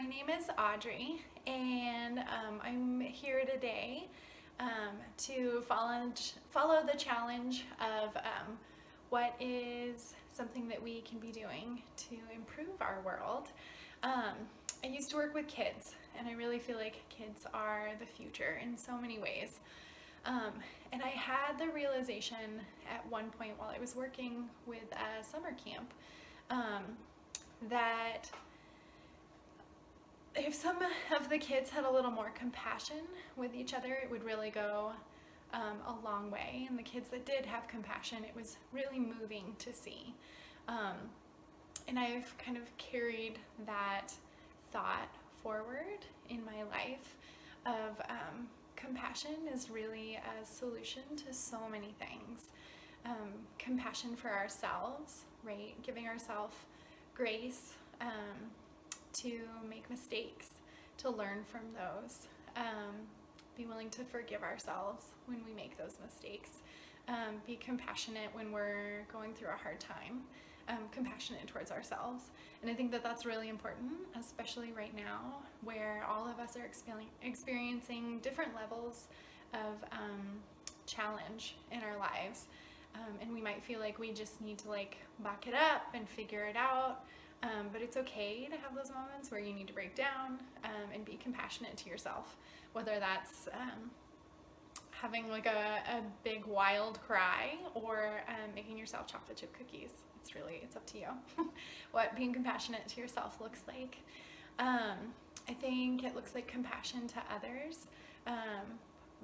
My name is Audrey, and I'm here today to follow the challenge of what is something that we can be doing to improve our world. I used to work with kids, and I really feel like kids are the future in so many ways. And I had the realization at one point while I was working with a summer camp that if some of the kids had a little more compassion with each other, it would really go a long way. And the kids that did have compassion, it was really moving to see. And I've kind of carried that thought forward in my life of compassion is really a solution to so many things. Compassion for ourselves, right? Giving ourselves grace to make mistakes, to learn from those, be willing to forgive ourselves when we make those mistakes, be compassionate when we're going through a hard time, compassionate towards ourselves. And I think that that's really important, especially right now where all of us are experiencing different levels of challenge in our lives. And we might feel like we just need to back it up and figure it out. But it's okay to have those moments where you need to break down and be compassionate to yourself, whether that's having a big wild cry or making yourself chocolate chip cookies. It's up to you what being compassionate to yourself looks like. I think it looks like compassion to others.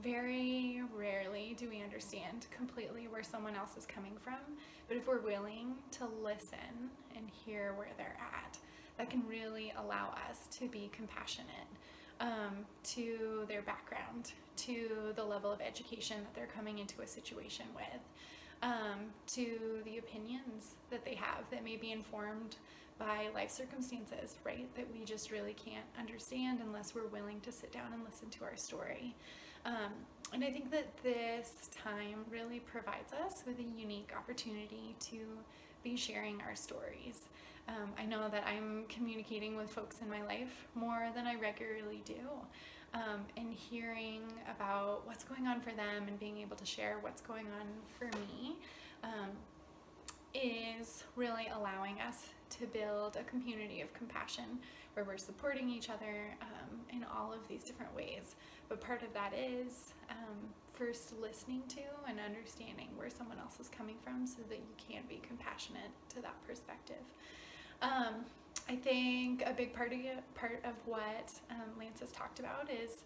Very rarely do we understand completely where someone else is coming from, but if we're willing to listen and hear where they're at, that can really allow us to be compassionate to their background, to the level of education that they're coming into a situation with, to the opinions that they have that may be informed by life circumstances, right, that we just really can't understand unless we're willing to sit down and listen to our story. And I think that this time really provides us with a unique opportunity to be sharing our stories. I know that I'm communicating with folks in my life more than I regularly do, and hearing about what's going on for them and being able to share what's going on for me is really allowing us to build a community of compassion where we're supporting each other in all of these different ways. But part of that is first listening to and understanding where someone else is coming from so that you can be compassionate to that perspective. I think a big part of what Lance has talked about is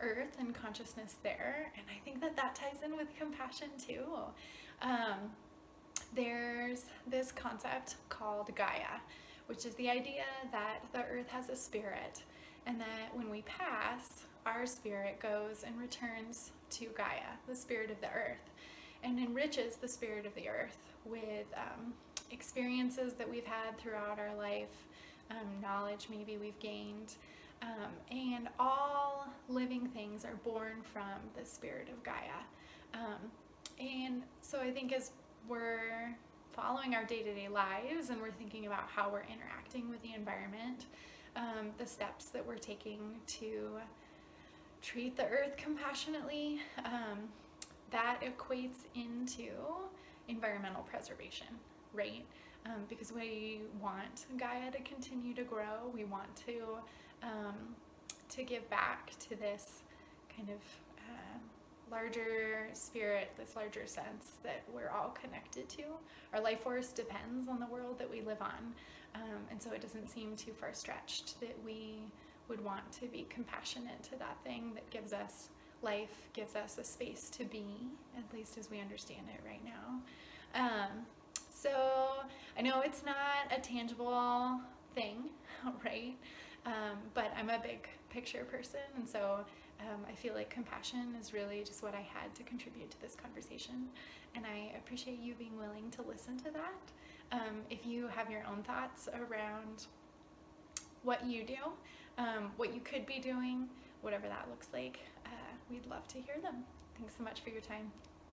earth and consciousness there, and I think that ties in with compassion too. There's this concept called Gaia, which is the idea that the earth has a spirit, and that when we pass, our spirit goes and returns to Gaia, the spirit of the earth, and enriches the spirit of the earth with experiences that we've had throughout our life, knowledge maybe we've gained, and all living things are born from the spirit of Gaia. And so I think as we're following our day-to-day lives and we're thinking about how we're interacting with the environment, the steps that we're taking to treat the earth compassionately, that equates into environmental preservation, right? Because we want Gaia to continue to grow. We want to give back to this kind of larger spirit, this larger sense that we're all connected to. Our life force depends on the world that we live on, and so it doesn't seem too far-stretched that we would want to be compassionate to that thing that gives us life, gives us a space to be, at least as we understand it right now. So I know it's not a tangible thing, right? But I'm a big picture person, and so I feel like compassion is really just what I had to contribute to this conversation, and I appreciate you being willing to listen to that. If you have your own thoughts around what you do, what you could be doing, whatever that looks like, we'd love to hear them. Thanks so much for your time.